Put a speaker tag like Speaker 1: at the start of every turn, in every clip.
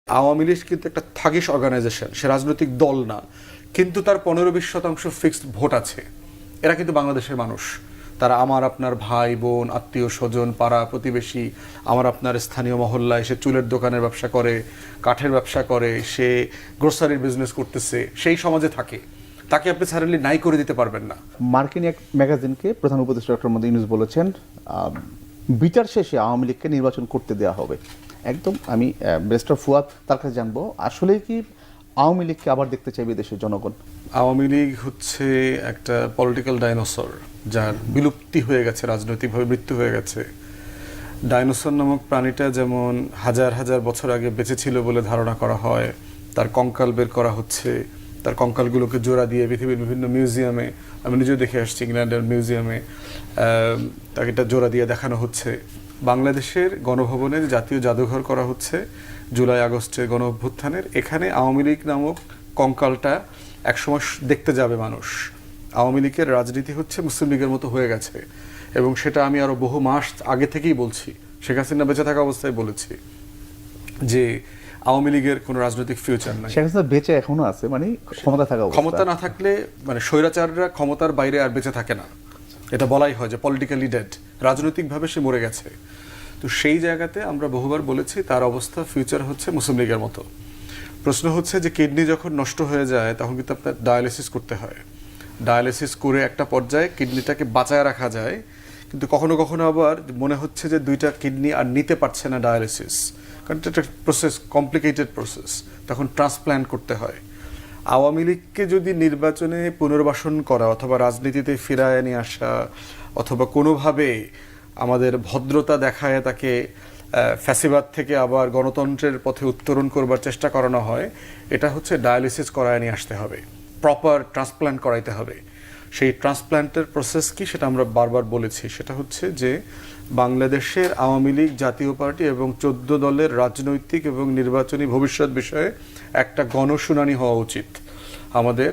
Speaker 1: আওয়ামী লীগ কিন্তু একটা থাগিস অর্গানাইজেশন, সে রাজনৈতিক দল না, কিন্তু তার 15-20% ফিক্সড ভোট আছে। এরা কিন্তু বাংলাদেশের মানুষ, তারা আমার আপনার ভাই বোন, আত্মীয় স্বজন, পাড়া প্রতিবেশী, আমার আপনার স্থানীয় মহল্লায় সে চুলের দোকানের ব্যবসা করে, কাঠের ব্যবসা করে, সে গ্রোসারির বিজনেস করতেছে, সেই সমাজে থাকে। তাকে আপনি সাডেনলি নাই করে দিতে পারবেন না।
Speaker 2: মার্কিন এক ম্যাগাজিনকে প্রধান উপদেষ্টা ডক্টর মোহাম্মদ ইউনূস বলেছেন বিচার শেষে আওয়ামী লীগকে নির্বাচন করতে দেওয়া হবে। একদম আমি ব্যারিস্টার ফুয়াদ তার কাছে জানবো, আসলে কি আওয়ামী লীগকে আবার দেখতে চাইবে দেশের জনগণ?
Speaker 1: আওয়ামী লীগ হচ্ছে একটা পলিটিক্যাল ডাইনোসর, যার বিলুপ্তি হয়ে গেছে, রাজনৈতিকভাবে মৃত্যু হয়ে গেছে। ডাইনোসর নামক প্রাণীটা যেমন হাজার হাজার বছর আগে বেঁচে ছিল বলে ধারণা করা হয়, তার কঙ্কাল বের করা হচ্ছে, তার কঙ্কালগুলোকে জোড়া দিয়ে পৃথিবীর বিভিন্ন মিউজিয়ামে, আমি নিজেও দেখে আসছি ইংল্যান্ডের মিউজিয়ামে, তাকে এটা জোড়া দিয়ে দেখানো হচ্ছে। বাংলাদেশের গণভবনের জাতীয় জাদুঘর করা হচ্ছে জুলাই আগস্টের গণ অভ্যুত্থানের। এখানে আওয়ামী লীগ নামক কঙ্কালটা একসময় দেখতে যাবে মানুষ। আওয়ামী লীগের রাজনীতি হচ্ছে মুসলিম লীগের মতো হয়ে গেছে, এবং সেটা আমি আরো বহু মাস আগে থেকেই বলছি, শেখ হাসিনা বেঁচে থাকা অবস্থায় বলেছি যে আওয়ামী লীগের কোনো রাজনৈতিক ফিউচার নাই।
Speaker 2: শেখ হাসিনা বেঁচে এখনো আছে, মানে ক্ষমতা থাকা অবস্থা।
Speaker 1: ক্ষমতা না থাকলে মানে স্বৈরাচাররা ক্ষমতার বাইরে আর বেঁচে থাকে না, এটা বলাই হয় যে পলিটিক্যালি ডেড, রাজনৈতিকভাবে সে মরে গেছে। তো সেই জায়গাতে আমরা বহুবার বলেছি তার অবস্থা ফিউচার হচ্ছে মুসলিম লীগের মতো। প্রশ্ন হচ্ছে যে কিডনি যখন নষ্ট হয়ে যায় তখন কিন্তু আপনার ডায়ালিসিস করতে হয়। ডায়ালিসিস করে একটা পর্যায়ে কিডনিটাকে বাঁচায় রাখা যায়, কিন্তু কখনো কখনো আবার মনে হচ্ছে যে দুইটা কিডনি আর নিতে পারছে না ডায়ালিসিস, কারণ এটা একটা প্রসেস, কমপ্লিকেটেড প্রসেস, তখন ট্রান্সপ্ল্যান্ট করতে হয়। আওয়ামী লীগকে যদি নির্বাচনে পুনর্বাসন করা অথবা রাজনীতিতে ফিরায় নিয়ে আসা অথবা কোনোভাবে আমাদের ভদ্রতা দেখায় তাকে ফ্যাসিবাদ থেকে আবার গণতন্ত্রের পথে উত্তরণ করবার চেষ্টা করানো হয়, এটা হচ্ছে ডায়ালিসিস করায় নিয়ে আসতে হবে, প্রপার ট্রান্সপ্ল্যান্ট করাইতে হবে। সেই ট্রান্সপ্ল্যান্টের প্রসেস কি সেটা আমরা বারবার বলেছি, সেটা হচ্ছে যে বাংলাদেশের আওয়ামী লীগ জাতীয় পার্টি এবং 14 দলের রাজনৈতিক এবং নির্বাচনী ভবিষ্যৎ বিষয়ে একটা গণশুনানি হওয়া উচিত আমাদের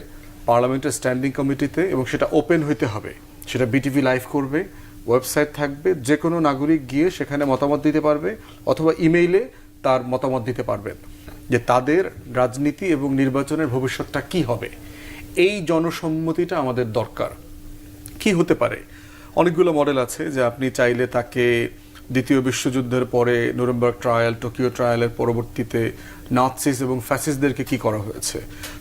Speaker 1: পার্লামেন্টের স্ট্যান্ডিং কমিটিতে, এবং সেটা ওপেন হইতে হবে। সেটা বিটিভি লাইভ করবে, ওয়েবসাইট থাকবে, যে কোনো নাগরিক গিয়ে সেখানে মতামত দিতে পারবে অথবা ইমেইলে তার মতামত দিতে পারবেন যে তাদের রাজনীতি এবং নির্বাচনের ভবিষ্যৎটা কি হবে। এই জনসম্মতিটা আমাদের দরকার। কি হতে পারে? অনেকগুলো মডেল আছে যে আপনি চাইলে তাকে দ্বিতীয় বিশ্বযুদ্ধের পরে নুরেমবার্গ ট্রায়াল, টোকিও ট্রায়ালের পরবর্তীতে নাৎসিস এবং ফ্যাসিস্টদেরকে কি করা হয়েছে,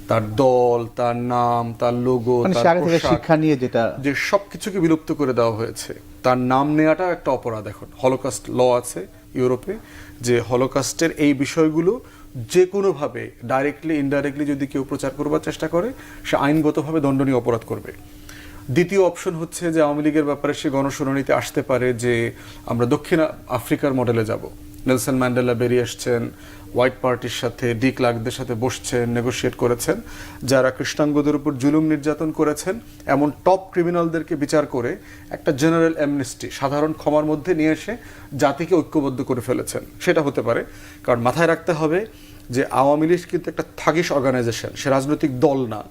Speaker 1: তার দল, তার নাম, তার লোগো, তার
Speaker 2: শিক্ষা নিয়ে যেটা
Speaker 1: যে সবকিছুকে বিলুপ্ত করে দেওয়া হয়েছে। তার নাম নেওয়াটা একটা অপরাধ। এখন হলোকাস্ট ল আছে ইউরোপে, যে হলোকাস্টের এই বিষয়গুলো যে কোনোভাবে ডাইরেক্টলি ইনডাইরেক্টলি যদি কেউ প্রচার করবার চেষ্টা করে সে আইনগতভাবে দণ্ডনীয় অপরাধ করবে। দ্বিতীয় অপশন হচ্ছে যে আওয়ামী লীগের ব্যাপারে সে গণশুনানিতে আসতে পারে যে আমরা দক্ষিণ আফ্রিকার মডেলে যাব। নেলসন ম্যান্ডেলা বেরিয়ে আসছেন, হোয়াইট পার্টির সাথে ডি ক্লার্কদের সাথে বসছেন, নেগোশিয়েট করেছেন, যারা কৃষ্ণাঙ্গদের উপর জুলুম নির্যাতন করেছেন এমন টপ ক্রিমিনালদেরকে বিচার করে একটা জেনারেল অ্যামনেস্টি, সাধারণ ক্ষমার মধ্যে নিয়ে এসে জাতিকে ঐক্যবদ্ধ করে ফেলেছেন। সেটা হতে পারে, কারণ মাথায় রাখতে হবে যে আওয়ামী লীগ কিন্তু একটা থাগিস অর্গানাইজেশন, সে রাজনৈতিক দল না,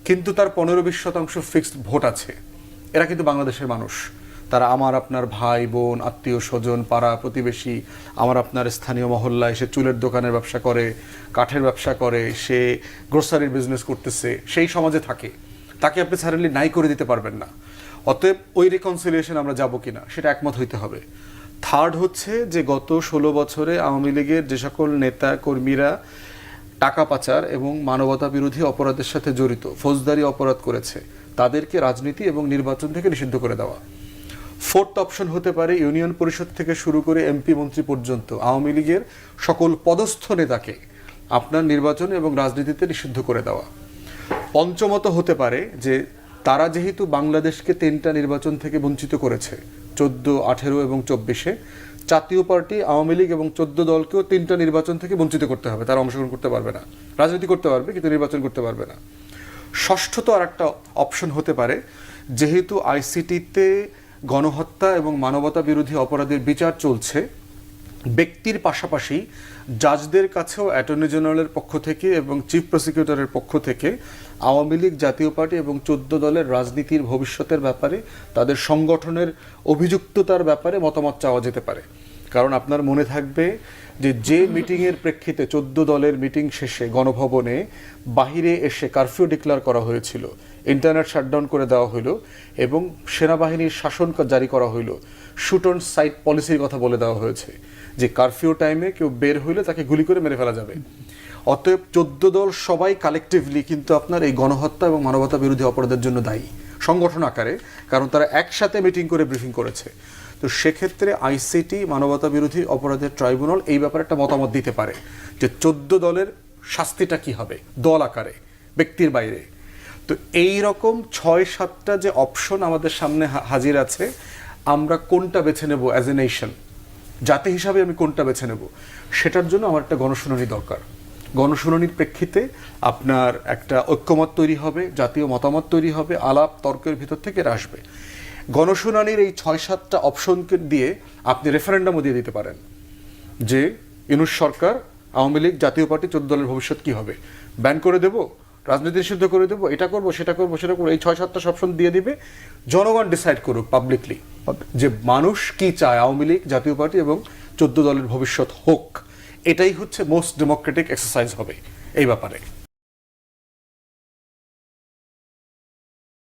Speaker 1: কিন্তু তার 15-20% ফিক্সড ভোট আছে। এরা কিন্তু বাংলাদেশের মানুষ, তারা আমার আপনার ভাই বোন, আত্মীয় স্বজন, পাড়া প্রতিবেশী, আমার আপনার স্থানীয় মহল্লায় সে চুলের দোকানের ব্যবসা করে, কাঠের ব্যবসা করে, সে গ্রোসারির বিজনেস করতেছে, সেই সমাজে থাকে। তাকে আপনি সাডেনলি নাই করে দিতে পারবেন না। অতএব ওই রিকনসিলিয়েশন আমরা যাব কিনা সেটা একমত হইতে হবে। থার্ড হচ্ছে যে গত 16 বছরে আওয়ামী লীগের যে সকল নেতা কর্মীরা টাকা পাচার এবং মানবতা বিরোধী অপরাধের সাথে জড়িত, ফৌজদারি অপরাধ করেছে, তাদেরকে রাজনীতি এবং নির্বাচন থেকে নিষিদ্ধ করে দেওয়া। ফোর্থ অপশন হতে পারে ইউনিয়ন পরিষদ থেকে শুরু করে এমপি মন্ত্রী পর্যন্ত আওয়ামী লীগের সকল পদস্থ নেতাকে আপনার নির্বাচন এবং রাজনীতিতে নিষিদ্ধ করে দেওয়া। পঞ্চমত হতে পারে যে তারা যেহেতু বাংলাদেশকে 3টা নির্বাচন থেকে বঞ্চিত করেছে, 14, 18 এবং 24-এ, জাতীয় পার্টি, আওয়ামী লীগ এবং 14 দলকেও 3টা নির্বাচন থেকে বঞ্চিত করতে হবে। তারা অংশগ্রহণ করতে পারবে না, রাজনীতি করতে পারবে কিন্তু নির্বাচন করতে পারবে না। ষষ্ঠত আর একটা অপশন হতে পারে, যেহেতু আইসিটিতে গণহত্যা এবং মানবতা বিরোধী অপরাধের বিচার চলছে, ব্যক্তির পাশাপাশি জাজদের কাছেও অ্যাটর্নি জেনারেলের পক্ষ থেকে এবং চিফ প্রসিকিউটরের পক্ষ থেকে আওয়ামী লীগ, জাতীয় পার্টি এবং 14 দলের রাজনীতির ভবিষ্যতের ব্যাপারে, তাদের সংগঠনের অভিযুক্ততার ব্যাপারে মতামত চাওয়া যেতে পারে। কারণ আপনার মনে থাকবে যে মিটিংয়ের প্রেক্ষিতে 14 দলের মিটিং শেষে গণভবনে বাহিরে এসে কারফিউ ডিক্লেয়ার করা হয়েছিল, ইন্টারনেট শাটডাউন করে দেওয়া হলো এবং সেনাবাহিনীর শাসন জারি করা হলো, শুট অন সাইট পলিসির কথা বলে দেওয়া হয়েছে যে কারফিউ টাইমে কেউ বের হইলে তাকে গুলি করে মেরে ফেলা যাবে। অতএব 14 দল সবাই কালেকটিভলি কিন্তু আপনার এই গণহত্যা এবং মানবতা বিরোধী অপরাধের জন্য দায়ী সংগঠন আকারে, কারণ তারা একসাথে মিটিং করে ব্রিফিং করেছে। তো সেক্ষেত্রে আইসিটি মানবতা বিরোধী অপরাধের ট্রাইব্যুনাল এই ব্যাপারে একটা মতামত দিতে পারে যে 14 দলের শাস্তিটা কি হবে দল আকারে, ব্যক্তির বাইরে। তো এই রকম 6-7টা যে অপশন আমাদের সামনে হাজির আছে, আমরা কোনটা বেছে নেব অ্যাজ এ নেশন, জাতি হিসাবে আমি কোনটা বেছে নেব, সেটার জন্য আমার একটা গণশুনানি দরকার। গণশুনানির প্রেক্ষিতে আপনার একটা ঐক্যমত তৈরি হবে, জাতীয় মতামত তৈরি হবে, আলাপ তর্কের ভিতর থেকে এরা আসবে। গণশুনানির এই 6-7টা অপশনকে দিয়ে আপনি রেফারেন্ডামও দিয়ে দিতে পারেন যে ইউনূস সরকার, আওয়ামী লীগ, জাতীয় পার্টি 14 দলের ভবিষ্যৎ কি হবে, ব্যান করে দেব, রাজনীতি নিষিদ্ধ করে দেবো, এটা করবো সেটা করবো সেটা করবো, এই 6-7টা অপশন দিয়ে দিবে। জনগণ ডিসাইড করুক পাবলিকলি যে মানুষ কি চায়, আওয়ামী লীগ, জাতীয় পার্টি এবং 14 দলের ভবিষ্যৎ হোক। এটাই হচ্ছে মোস্ট ডেমোক্রেটিক এক্সারসাইজ হবে এই ব্যাপারে।